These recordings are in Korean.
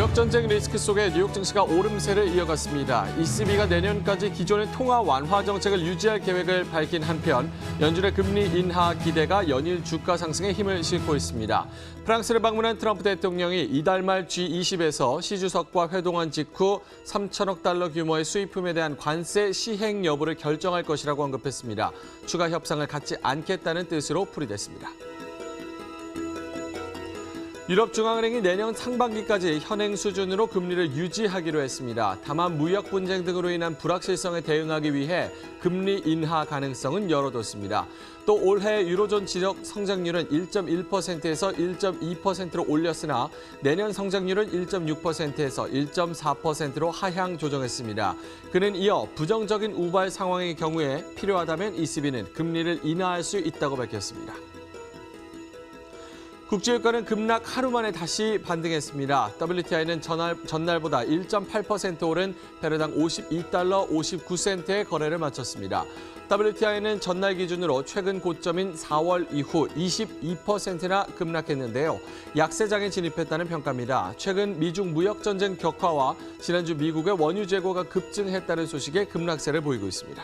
무역전쟁 리스크 속에 뉴욕 증시가 오름세를 이어갔습니다. ECB가 내년까지 기존의 통화 완화 정책을 유지할 계획을 밝힌 한편 연준의 금리 인하 기대가 연일 주가 상승에 힘을 싣고 있습니다. 프랑스를 방문한 트럼프 대통령이 이달 말 G20에서 시 주석과 회동한 직후 3천억 달러 규모의 수입품에 대한 관세 시행 여부를 결정할 것이라고 언급했습니다. 추가 협상을 갖지 않겠다는 뜻으로 풀이됐습니다. 유럽중앙은행이 내년 상반기까지 현행 수준으로 금리를 유지하기로 했습니다. 다만 무역 분쟁 등으로 인한 불확실성에 대응하기 위해 금리 인하 가능성은 열어뒀습니다. 또 올해 유로존 지역 성장률은 1.1%에서 1.2%로 올렸으나 내년 성장률은 1.6%에서 1.4%로 하향 조정했습니다. 그는 이어 부정적인 우발 상황의 경우에 필요하다면 ECB는 금리를 인하할 수 있다고 밝혔습니다. 국제유가는 급락 하루 만에 다시 반등했습니다. WTI는 전날보다 1.8% 오른 배럴당 52달러 59센트의 거래를 마쳤습니다. WTI는 전날 기준으로 최근 고점인 4월 이후 22%나 급락했는데요. 약세장에 진입했다는 평가입니다. 최근 미중 무역전쟁 격화와 지난주 미국의 원유 재고가 급증했다는 소식에 급락세를 보이고 있습니다.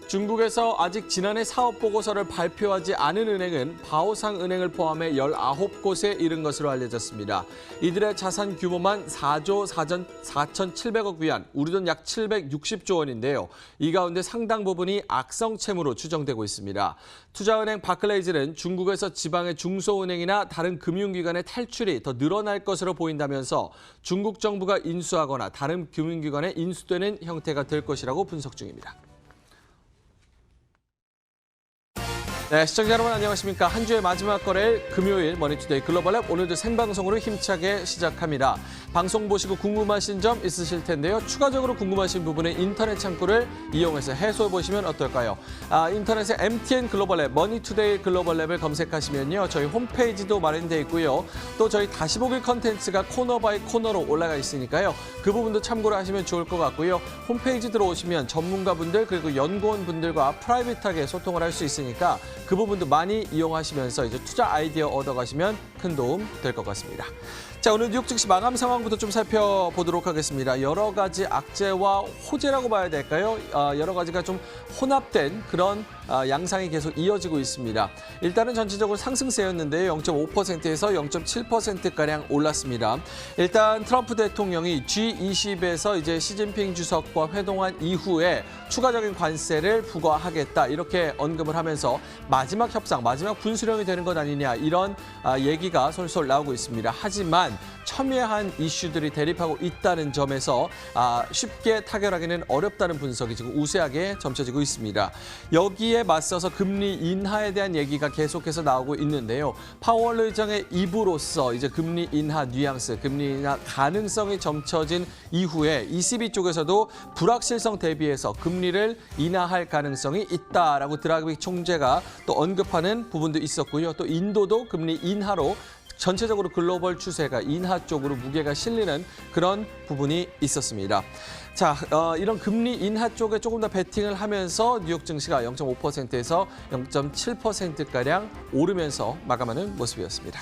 중국에서 아직 지난해 사업보고서를 발표하지 않은 은행은 바오상 은행을 포함해 19곳에 이른 것으로 알려졌습니다. 이들의 자산 규모만 4조 4,700억 위안, 우리 돈 약 760조 원인데요. 이 가운데 상당 부분이 악성 채무로 추정되고 있습니다. 투자은행 바클레이즈는 중국에서 지방의 중소은행이나 다른 금융기관의 탈출이 더 늘어날 것으로 보인다면서 중국 정부가 인수하거나 다른 금융기관에 인수되는 형태가 될 것이라고 분석 중입니다. 네, 시청자 여러분 안녕하십니까. 한 주의 마지막 거래일 금요일 머니투데이 글로벌랩 오늘도 생방송으로 힘차게 시작합니다. 방송 보시고 궁금하신 점 있으실 텐데요. 추가적으로 궁금하신 부분은 인터넷 창구를 이용해서 해소해 보시면 어떨까요? 인터넷에 MTN 글로벌랩, 머니투데이 글로벌랩을 검색하시면요. 저희 홈페이지도 마련되어 있고요. 또 저희 다시 보기 컨텐츠가 코너 바이 코너로 올라가 있으니까요. 그 부분도 참고를 하시면 좋을 것 같고요. 홈페이지 들어오시면 전문가분들 그리고 연구원분들과 프라이빗하게 소통을 할 수 있으니까 그 부분도 많이 이용하시면서 이제 투자 아이디어 얻어가시면 큰 도움 될 것 같습니다. 자, 오늘 뉴욕 증시 마감 상황부터 좀 살펴보도록 하겠습니다. 여러 가지 악재와 호재라고 봐야 될까요? 여러 가지가 좀 혼합된 그런 양상이 계속 이어지고 있습니다. 일단은 전체적으로 상승세였는데요. 0.5%에서 0.7%가량 올랐습니다. 일단 트럼프 대통령이 G20에서 이제 시진핑 주석과 회동한 이후에 추가적인 관세를 부과하겠다 이렇게 언급을 하면서 마지막 협상, 마지막 분수령이 되는 것 아니냐 이런 얘기가 솔솔 나오고 있습니다. 하지만 첨예한 이슈들이 대립하고 있다는 점에서 쉽게 타결하기는 어렵다는 분석이 지금 우세하게 점쳐지고 있습니다. 여기에 맞서서 금리 인하에 대한 얘기가 계속해서 나오고 있는데요. 파월 의장의 입으로서 이제 금리 인하 뉘앙스, 금리 인하 가능성이 점쳐진 이후에 ECB 쪽에서도 불확실성 대비해서 금리를 인하할 가능성이 있다라고 드라기 총재가 또 언급하는 부분도 있었고요. 또 인도도 금리 인하로 전체적으로 글로벌 추세가 인하 쪽으로 무게가 실리는 그런 부분이 있었습니다. 자, 이런 금리 인하 쪽에 조금 더 베팅을 하면서 뉴욕 증시가 0.5%에서 0.7%가량 오르면서 마감하는 모습이었습니다.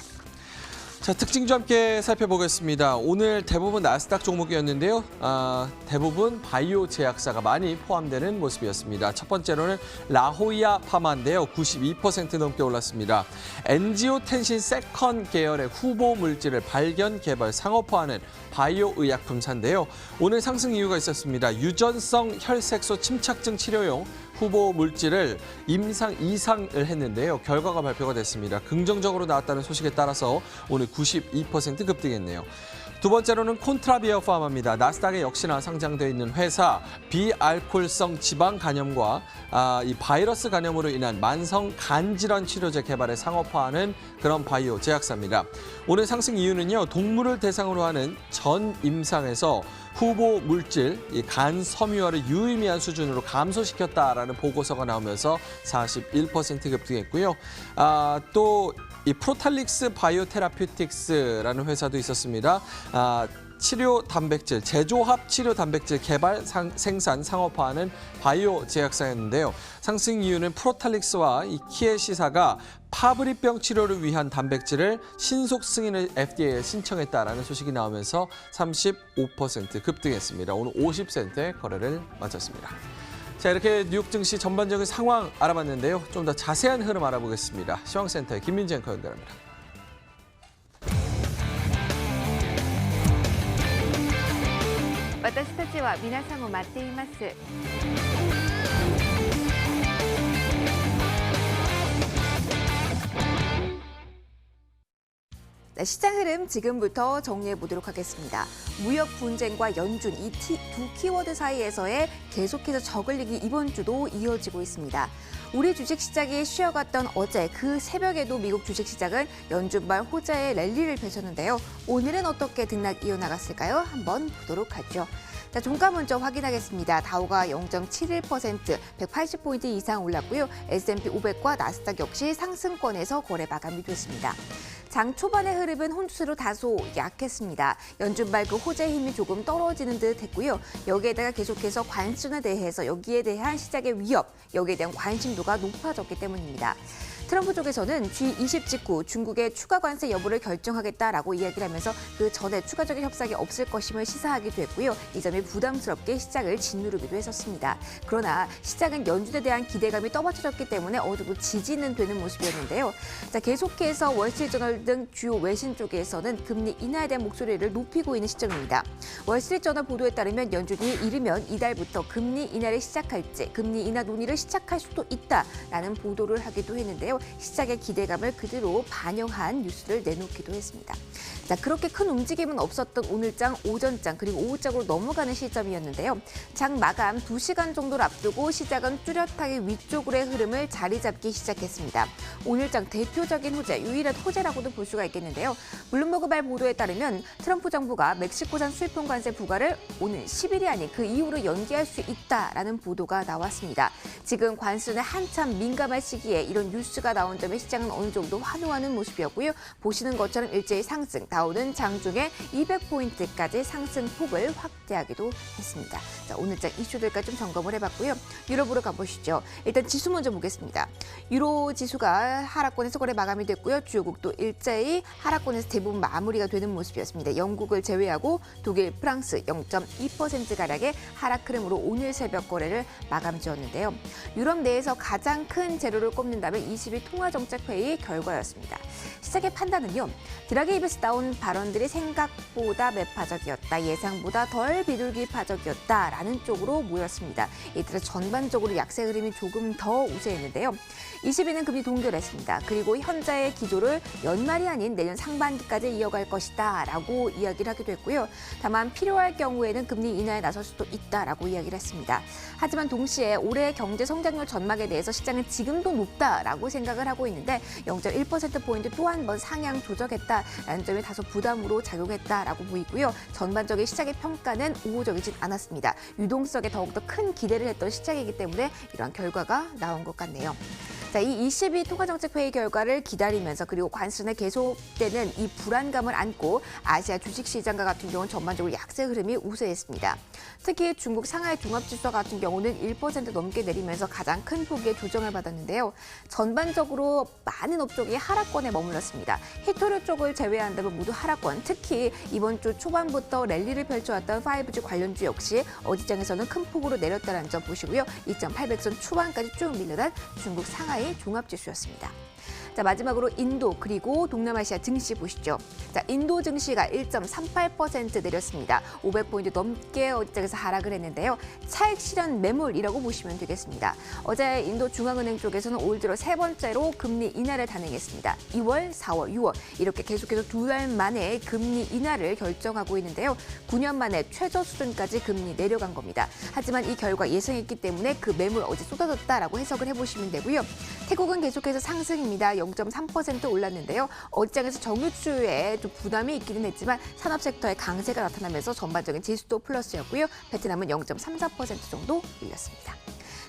자, 특징주 함께 살펴보겠습니다. 오늘 대부분 나스닥 종목이었는데요. 대부분 바이오 제약사가 많이 포함되는 모습이었습니다. 첫 번째로는 라호이아 파마인데요. 92% 넘게 올랐습니다. 엔지오텐신 세컨 계열의 후보 물질을 발견, 개발, 상업화하는 바이오 의약품사인데요. 오늘 상승 이유가 있었습니다. 유전성 혈색소 침착증 치료용 후보 물질을 임상 2상을 했는데요. 결과가 발표가 됐습니다. 긍정적으로 나왔다는 소식에 따라서 오늘 92% 급등했네요. 두 번째로는 콘트라비어 파마입니다. 나스닥에 역시나 상장되어 있는 회사, 비알코올성 지방 간염과 이 바이러스 간염으로 인한 만성 간질환 치료제 개발에 상업화하는 그런 바이오 제약사입니다. 오늘 상승 이유는요. 동물을 대상으로 하는 전 임상에서 후보 물질, 이 간 섬유화를 유의미한 수준으로 감소시켰다라는 보고서가 나오면서 41% 급등했고요. 또 이 프로탈릭스 바이오테라퓨틱스라는 회사도 있었습니다. 치료 단백질, 제조합 치료 단백질 개발, 생산, 상업화하는 바이오 제약사였는데요. 상승 이유는 프로탈릭스와 이 키에시사가 파브리병 치료를 위한 단백질을 신속 승인을 FDA에 신청했다라는 소식이 나오면서 35% 급등했습니다. 오늘 50센트의 거래를 마쳤습니다. 자, 이렇게 뉴욕 증시 전반적인 상황 알아봤는데요. 좀 더 자세한 흐름 알아보겠습니다. 시황센터의 김민지 앵커 연결합니다. 私たちは皆さんを待っています。 시장 흐름 지금부터 정리해 보도록 하겠습니다. 무역 분쟁과 연준 이 두 키워드 사이에서의 계속해서 저글링이 이번 주도 이어지고 있습니다. 우리 주식시장이 쉬어갔던 어제 그 새벽에도 미국 주식시장은 연준발 호재의 랠리를 펼쳤는데요. 오늘은 어떻게 등락 이어나갔을까요? 한번 보도록 하죠. 자, 종가 먼저 확인하겠습니다. 다우가 0.71%, 180포인트 이상 올랐고요. S&P 500과 나스닥 역시 상승권에서 거래 마감이 됐습니다. 장 초반의 흐름은 혼수로 다소 약했습니다. 연준발 그 호재의 힘이 조금 떨어지는 듯 했고요. 여기에다가 계속해서 관순에 대해서 여기에 대한 시장의 위협, 여기에 대한 관심도가 높아졌기 때문입니다. 트럼프 쪽에서는 G20 직후 중국의 추가 관세 여부를 결정하겠다라고 이야기를 하면서 그 전에 추가적인 협상이 없을 것임을 시사하기도 했고요. 이 점이 부담스럽게 시장을 짓누르기도 했었습니다. 그러나 시장은 연준에 대한 기대감이 떠받쳐졌기 때문에 어느 정도 지지는 되는 모습이었는데요. 자, 계속해서 월스트리트저널 등 주요 외신 쪽에서는 금리 인하에 대한 목소리를 높이고 있는 시점입니다. 월스트리트저널 보도에 따르면 연준이 이르면 이달부터 금리 인하를 시작할지 금리 인하 논의를 시작할 수도 있다라는 보도를 하기도 했는데요. 시장의 기대감을 그대로 반영한 뉴스를 내놓기도 했습니다. 자, 그렇게 큰 움직임은 없었던 오늘장, 오전장 그리고 오후장으로 넘어가는 시점이었는데요. 장 마감 2시간 정도를 앞두고 시장은 뚜렷하게 위쪽으로의 흐름을 자리 잡기 시작했습니다. 오늘장 대표적인 호재, 유일한 호재라고도 볼 수가 있겠는데요. 블룸버그발 보도에 따르면 트럼프 정부가 멕시코산 수입품 관세 부과를 오는 10일이 아닌 그 이후로 연기할 수 있다라는 보도가 나왔습니다. 지금 관순에 한참 민감한 시기에 이런 뉴스가 나온 점에 시장은 어느 정도 환호하는 모습이었고요. 보시는 것처럼 일제히 상승, 다우는 장중에 200포인트까지 상승폭을 확대하기도 했습니다. 자, 오늘장 이슈들까지 좀 점검을 해봤고요. 유럽으로 가보시죠. 일단 지수 먼저 보겠습니다. 유로 지수가 하락권에서 거래 마감이 됐고요. 주요국도 일제히 하락권에서 대부분 마무리가 되는 모습이었습니다. 영국을 제외하고 독일, 프랑스 0.2%가량의 하락 흐름으로 오늘 새벽 거래를 마감 지었는데요. 유럽 내에서 가장 큰 재료를 꼽는다면 22 통화정책회의 결과였습니다. 시장의 판단은요. 드라기 입에서 나온 발언들이 생각보다 매파적이었다. 예상보다 덜 비둘기파적이었다라는 쪽으로 모였습니다. 이에 따라 전반적으로 약세 흐름이 조금 더 우세했는데요. 22는 금리 동결했습니다. 그리고 현재의 기조를 연말이 아닌 내년 상반기까지 이어갈 것이다 라고 이야기를 하기도 했고요. 다만 필요할 경우에는 금리 인하에 나설 수도 있다라고 이야기를 했습니다. 하지만 동시에 올해 경제 성장률 전망에 대해서 시장은 지금도 높다라고 생각을 하고 있는데 0.1%포인트 또 한 번 상향 조정했다라는 점이 다소 부담으로 작용했다라고 보이고요. 전반적인 시장의 평가는 우호적이진 않았습니다. 유동성에 더욱더 큰 기대를 했던 시장이기 때문에 이러한 결과가 나온 것 같네요. 자, 이 22 통화정책회의 결과를 기다리면서 그리고 관순에 계속되는 이 불안감을 안고 아시아 주식시장과 같은 경우는 전반적으로 약세 흐름이 우세했습니다. 특히 중국 상하이 종합지수 같은 경우는 1% 넘게 내리면서 가장 큰 폭의 조정을 받았는데요. 전반적으로 많은 업종이 하락권에 머물렀습니다. 히토류 쪽을 제외한다면 모두 하락권, 특히 이번 주 초반부터 랠리를 펼쳐왔던 5G 관련주 역시 어지장에서는 큰 폭으로 내렸다는 점 보시고요. 2.800선 초반까지 쭉 밀려난 중국 상하이 종합지수였습니다. 자, 마지막으로 인도 그리고 동남아시아 증시 보시죠. 자, 인도 증시가 1.38% 내렸습니다. 500포인트 넘게 어디장에서 하락을 했는데요. 차익 실현 매물이라고 보시면 되겠습니다. 어제 인도 중앙은행 쪽에서는 올 들어 세 번째로 금리 인하를 단행했습니다. 2월, 4월, 6월 이렇게 계속해서 두 달 만에 금리 인하를 결정하고 있는데요. 9년 만에 최저 수준까지 금리 내려간 겁니다. 하지만 이 결과 예상했기 때문에 그 매물 어제 쏟아졌다라고 해석을 해보시면 되고요. 태국은 계속해서 상승입니다. 0.3% 올랐는데요. 어지장에서 정유주에 좀 부담이 있기는 했지만 산업 섹터의 강세가 나타나면서 전반적인 지수도 플러스였고요. 베트남은 0.34% 정도 밀렸습니다.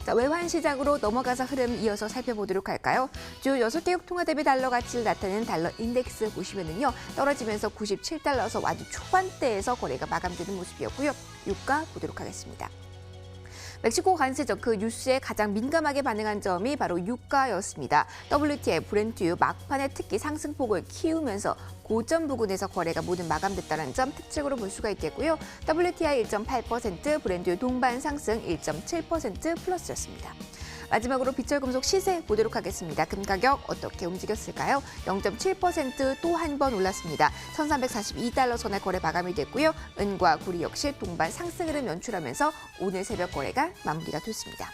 자, 외환 시장으로 넘어가서 흐름 이어서 살펴보도록 할까요? 주요 6개국 통화 대비 달러 가치를 나타내는 달러 인덱스 보시면은요. 떨어지면서 97달러에서 아주 초반대에서 거래가 마감되는 모습이었고요. 유가 보도록 하겠습니다. 멕시코 관세적 그 뉴스에 가장 민감하게 반응한 점이 바로 유가였습니다. WTI 브렌트유 막판에 특히 상승폭을 키우면서 고점 부근에서 거래가 모두 마감됐다는 점 특징으로 볼 수가 있겠고요. WTI 1.8%, 브렌트유 동반 상승 1.7% 플러스였습니다. 마지막으로 비철금속 시세 보도록 하겠습니다. 금 가격 어떻게 움직였을까요? 0.7% 또 한 번 올랐습니다. 1,342달러 선에 거래 마감이 됐고요. 은과 구리 역시 동반 상승 흐름 연출하면서 오늘 새벽 거래가 마무리가 됐습니다.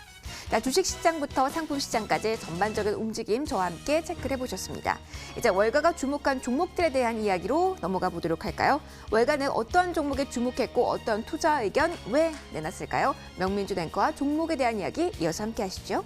자, 주식시장부터 상품시장까지 전반적인 움직임 저와 함께 체크를 해보셨습니다. 이제 월가가 주목한 종목들에 대한 이야기로 넘어가 보도록 할까요? 월가는 어떠한 종목에 주목했고 어떤 투자 의견 왜 내놨을까요? 명민준 앵커와 종목에 대한 이야기 이어서 함께 하시죠.